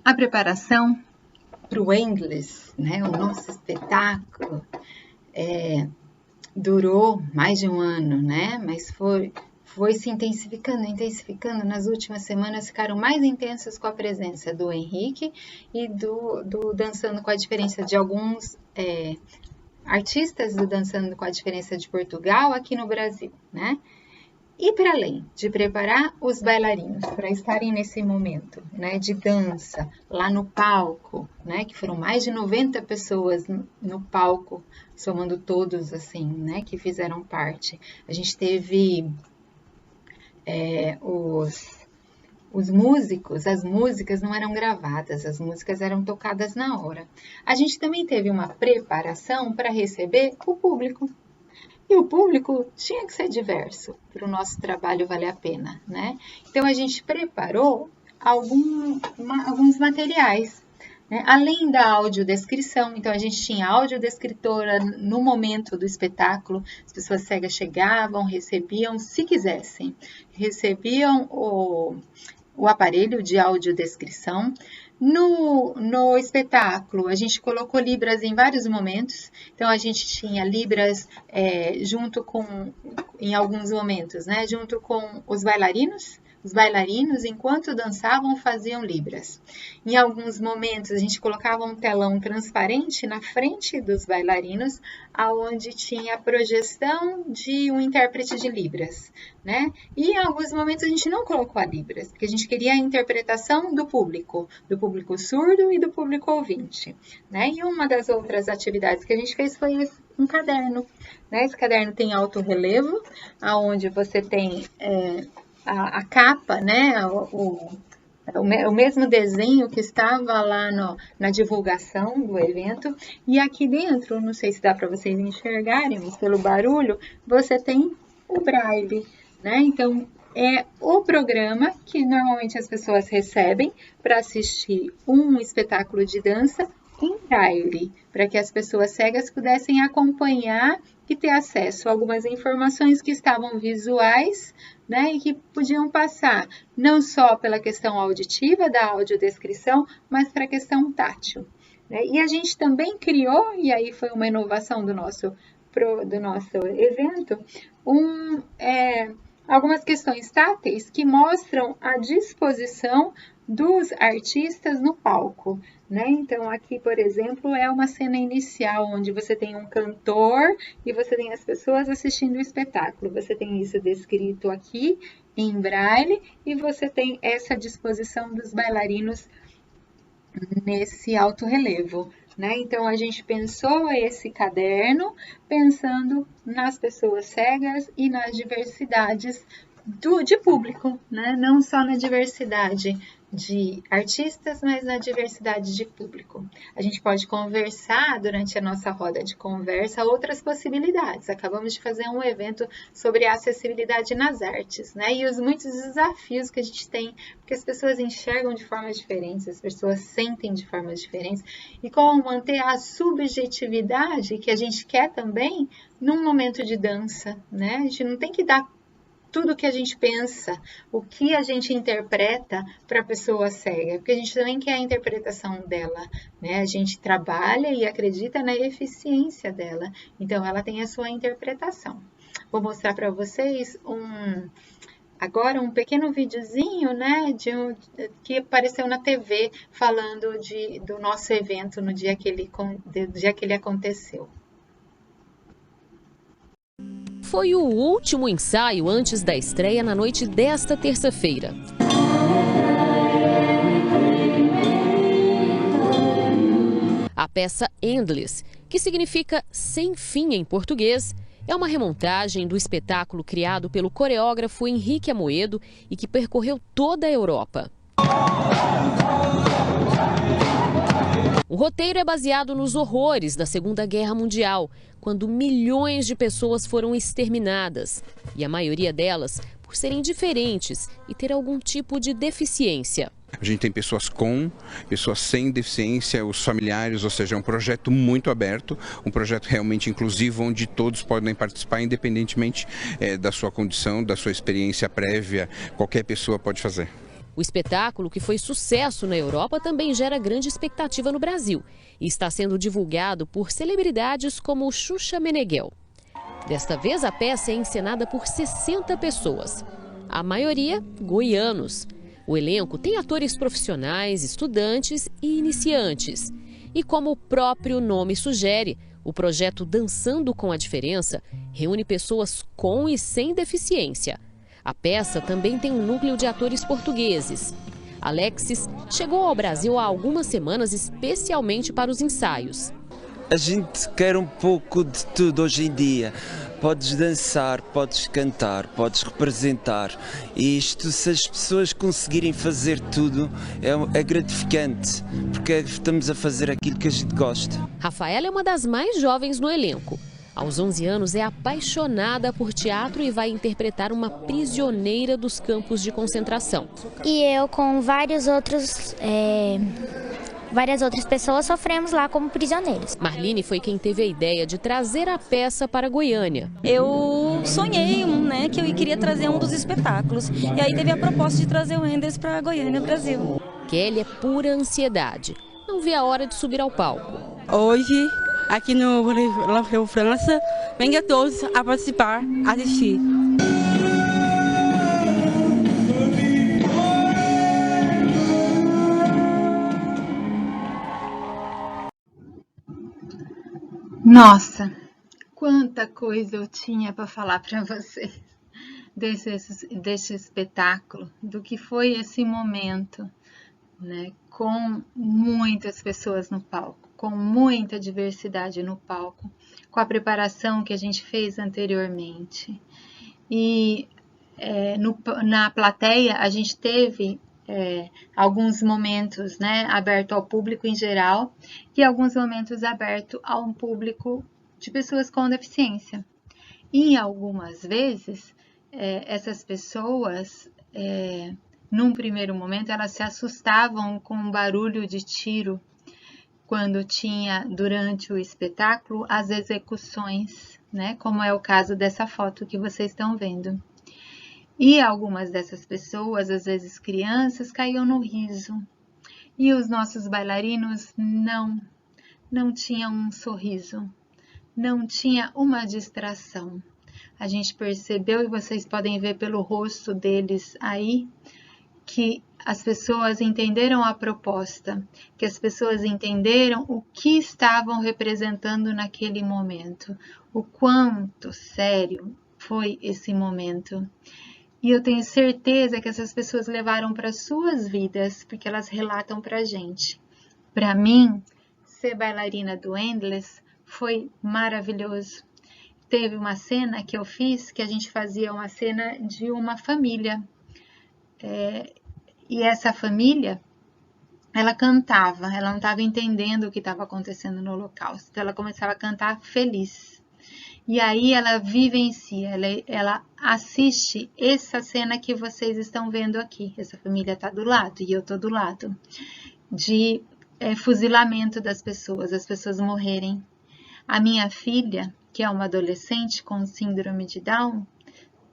A preparação para o Endless, né, o nosso espetáculo, durou mais de um ano, né, mas foi se intensificando. Nas últimas semanas ficaram mais intensas com a presença do Henrique e do Dançando com a Diferença, de alguns artistas do Dançando com a Diferença de Portugal aqui no Brasil, né? E para além de preparar os bailarinos para estarem nesse momento, né, de dança lá no palco, né, que foram mais de 90 pessoas no palco, somando todos assim, né, que fizeram parte. A gente teve os músicos, as músicas não eram gravadas, as músicas eram tocadas na hora. A gente também teve uma preparação para receber o público. E o público tinha que ser diverso para o nosso trabalho valer a pena, né? Então, a gente preparou alguns materiais, né? Além da audiodescrição. Então, a gente tinha audiodescritora no momento do espetáculo. As pessoas cegas chegavam, recebiam, se quisessem, recebiam o aparelho de audiodescrição. No espetáculo, a gente colocou Libras em vários momentos. Então, a gente tinha Libras em alguns momentos, né? Junto com os bailarinos. Os bailarinos, enquanto dançavam, faziam Libras. Em alguns momentos, a gente colocava um telão transparente na frente dos bailarinos, onde tinha a projeção de um intérprete de Libras, né? E em alguns momentos, a gente não colocou a Libras, porque a gente queria a interpretação do público surdo e do público ouvinte, né? E uma das outras atividades que a gente fez foi um caderno, né? Esse caderno tem alto relevo, onde você tem a capa, né, o mesmo desenho que estava lá na divulgação do evento. E aqui dentro, não sei se dá para vocês enxergarem, mas pelo barulho, você tem o braille, né? Então, é o programa que normalmente as pessoas recebem para assistir um espetáculo de dança em braille, para que as pessoas cegas pudessem acompanhar e ter acesso a algumas informações que estavam visuais, né, e que podiam passar não só pela questão auditiva da audiodescrição, mas para a questão tátil, né? E a gente também criou, e aí foi uma inovação do nosso evento, algumas questões táteis que mostram a disposição dos artistas no palco, né? Então, aqui, por exemplo, é uma cena inicial, onde você tem um cantor e você tem as pessoas assistindo o espetáculo. Você tem isso descrito aqui em braille e você tem essa disposição dos bailarinos nesse alto relevo, né? Então, a gente pensou esse caderno pensando nas pessoas cegas e nas diversidades de público, né? Não só na diversidade de artistas, mas na diversidade de público. A gente pode conversar durante a nossa roda de conversa outras possibilidades. Acabamos de fazer um evento sobre a acessibilidade nas artes, né? E os muitos desafios que a gente tem, porque as pessoas enxergam de formas diferentes, as pessoas sentem de formas diferentes, e como manter a subjetividade que a gente quer também num momento de dança, né? A gente não tem que dar tudo o que a gente pensa, o que a gente interpreta para a pessoa cega, porque a gente também quer a interpretação dela, né? A gente trabalha e acredita na eficiência dela, então ela tem a sua interpretação. Vou mostrar para vocês agora um pequeno videozinho, né, que apareceu na TV falando do nosso evento no dia que ele aconteceu. Foi o último ensaio antes da estreia na noite desta terça-feira. A peça Endless, que significa sem fim em português, é uma remontagem do espetáculo criado pelo coreógrafo Henrique Amoedo e que percorreu toda a Europa. O roteiro é baseado nos horrores da Segunda Guerra Mundial, quando milhões de pessoas foram exterminadas, e a maioria delas por serem diferentes e ter algum tipo de deficiência. A gente tem pessoas com, pessoas sem deficiência, os familiares, ou seja, é um projeto muito aberto, um projeto realmente inclusivo, onde todos podem participar, independentemente da sua condição, da sua experiência prévia, qualquer pessoa pode fazer. O espetáculo, que foi sucesso na Europa, também gera grande expectativa no Brasil e está sendo divulgado por celebridades como Xuxa Meneghel. Desta vez, a peça é encenada por 60 pessoas, a maioria goianos. O elenco tem atores profissionais, estudantes e iniciantes. E como o próprio nome sugere, o projeto Dançando com a Diferença reúne pessoas com e sem deficiência. A peça também tem um núcleo de atores portugueses. Alexis chegou ao Brasil há algumas semanas especialmente para os ensaios. A gente quer um pouco de tudo hoje em dia. podes dançar, podes cantar, podes representar. E isto, se as pessoas conseguirem fazer tudo, é gratificante, porque estamos a fazer aquilo que a gente gosta. Rafaela é uma das mais jovens no elenco. Aos 11 anos é apaixonada por teatro e vai interpretar uma prisioneira dos campos de concentração. E eu com várias outras pessoas sofremos lá como prisioneiros. Marline foi quem teve a ideia de trazer a peça para Goiânia. Eu sonhei, que eu queria trazer um dos espetáculos. E aí teve a proposta de trazer o Wenders para Goiânia, Brasil. Kelly é pura ansiedade. Não vê a hora de subir ao palco. Hoje, aqui no Rio França, venha todos a participar, assistir. Nossa, quanta coisa eu tinha para falar para vocês desse espetáculo, do que foi esse momento, né? Com muitas pessoas no palco, com muita diversidade no palco, com a preparação que a gente fez anteriormente. E na plateia a gente teve alguns momentos, né, aberto ao público em geral e alguns momentos aberto a um público de pessoas com deficiência. E algumas vezes essas pessoas, num primeiro momento, elas se assustavam com um barulho de tiro quando tinha, durante o espetáculo, as execuções, né, como é o caso dessa foto que vocês estão vendo. E algumas dessas pessoas, às vezes crianças, caíam no riso. E os nossos bailarinos não tinham um sorriso, não tinha uma distração. A gente percebeu, e vocês podem ver pelo rosto deles aí, que as pessoas entenderam a proposta, que as pessoas entenderam o que estavam representando naquele momento, o quanto sério foi esse momento. E eu tenho certeza que essas pessoas levaram para suas vidas, porque elas relatam para a gente. Para mim, ser bailarina do Wenders foi maravilhoso. Teve uma cena que eu fiz, que a gente fazia uma cena de uma família. E essa família, ela cantava, ela não estava entendendo o que estava acontecendo no Holocausto. Então ela começava a cantar feliz. E aí ela vivencia, ela assiste essa cena que vocês estão vendo aqui. Essa família está do lado e eu estou do lado. De fuzilamento das pessoas, as pessoas morrerem. A minha filha, que é uma adolescente com síndrome de Down,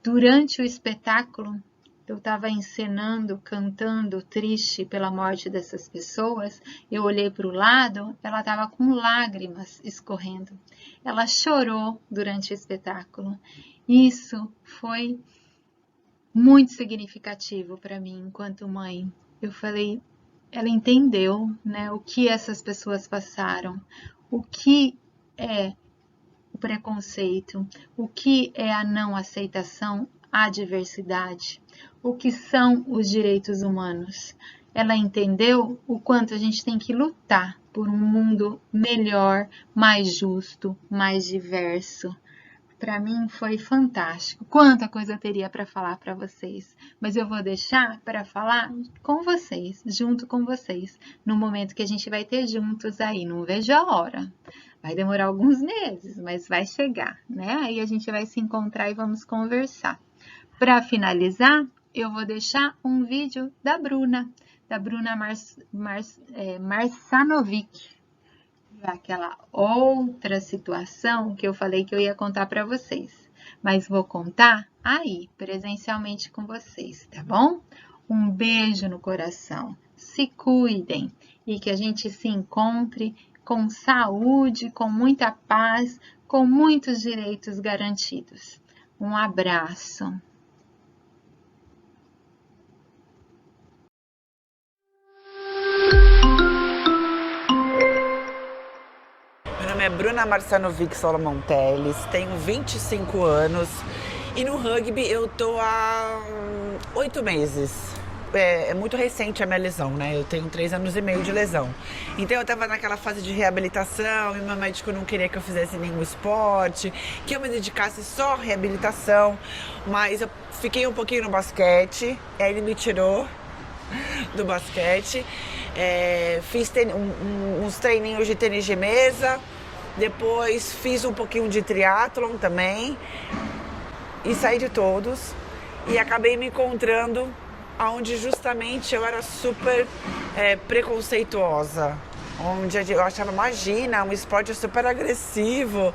durante o espetáculo, eu estava encenando, cantando, triste pela morte dessas pessoas. Eu olhei para o lado, ela estava com lágrimas escorrendo. Ela chorou durante o espetáculo. Isso foi muito significativo para mim enquanto mãe. Eu falei, ela entendeu, né, o que essas pessoas passaram, o que é o preconceito, o que é a não aceitação à diversidade, o que são os direitos humanos. Ela entendeu o quanto a gente tem que lutar por um mundo melhor, mais justo, mais diverso. Para mim foi fantástico. Quanta coisa eu teria para falar para vocês, mas eu vou deixar para falar com vocês, junto com vocês, no momento que a gente vai ter juntos aí. Não vejo a hora. Vai demorar alguns meses, mas vai chegar, né? Aí a gente vai se encontrar e vamos conversar. Para finalizar, eu vou deixar um vídeo da Bruna Marsanovic. Aquela outra situação que eu falei que eu ia contar para vocês. Mas vou contar aí, presencialmente com vocês, tá bom? Um beijo no coração. Se cuidem e que a gente se encontre com saúde, com muita paz, com muitos direitos garantidos. Um abraço. Meu nome é Bruna Marsanovic Solomon Teles, tenho 25 anos e no rugby eu tô há 8 meses. é muito recente a minha lesão, né? Eu tenho 3 anos e meio de lesão. Então eu tava naquela fase de reabilitação e meu médico não queria que eu fizesse nenhum esporte, que eu me dedicasse só à reabilitação, mas eu fiquei um pouquinho no basquete, aí ele me tirou do basquete, fiz uns treininhos de tênis de mesa, depois fiz um pouquinho de triatlon também e saí de todos e acabei me encontrando onde justamente eu era super preconceituosa, onde eu achava, imagina, um esporte super agressivo,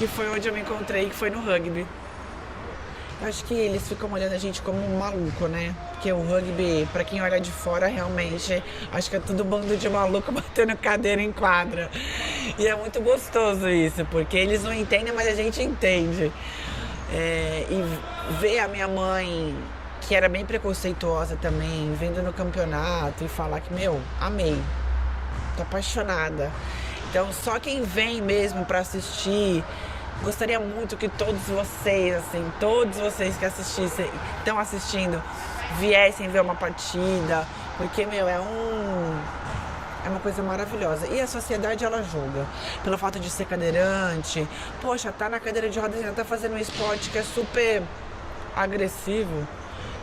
e foi onde eu me encontrei, que foi no rugby. Acho que eles ficam olhando a gente como um maluco, né? Porque o rugby, pra quem olha de fora, realmente, acho que é tudo bando de maluco batendo cadeira em quadra. E é muito gostoso isso, porque eles não entendem, mas a gente entende. E ver a minha mãe, que era bem preconceituosa também, vendo no campeonato e falar que, amei, tô apaixonada. Então, só quem vem mesmo pra assistir. Gostaria muito que todos vocês que estão assistindo, viessem ver uma partida, porque, é uma coisa maravilhosa. E a sociedade, ela julga pelo fato de ser cadeirante. Poxa, tá na cadeira de rodas e ainda tá fazendo um esporte que é super agressivo.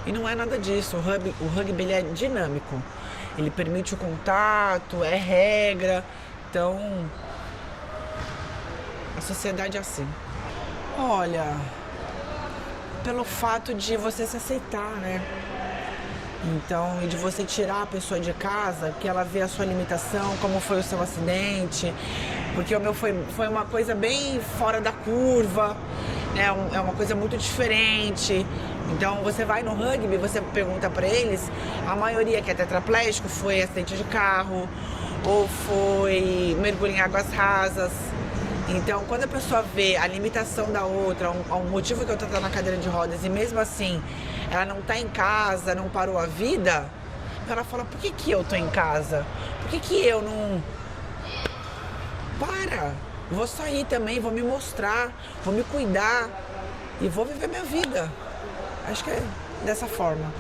E não é nada disso. O rugby ele é dinâmico. Ele permite o contato, é regra. Então, a sociedade é assim. Olha, pelo fato de você se aceitar, né? Então, e de você tirar a pessoa de casa, que ela vê a sua limitação, como foi o seu acidente, porque o meu foi uma coisa bem fora da curva, né? É uma coisa muito diferente. Então, você vai no rugby, você pergunta pra eles, a maioria que é tetraplégico foi acidente de carro, ou foi mergulho em águas rasas. Então, quando a pessoa vê a limitação da outra, o motivo que eu tô na cadeira de rodas, e mesmo assim, ela não tá em casa, não parou a vida, ela fala, por que eu tô em casa? Por que eu não... Vou sair também, vou me mostrar, vou me cuidar e vou viver minha vida. Acho que é dessa forma.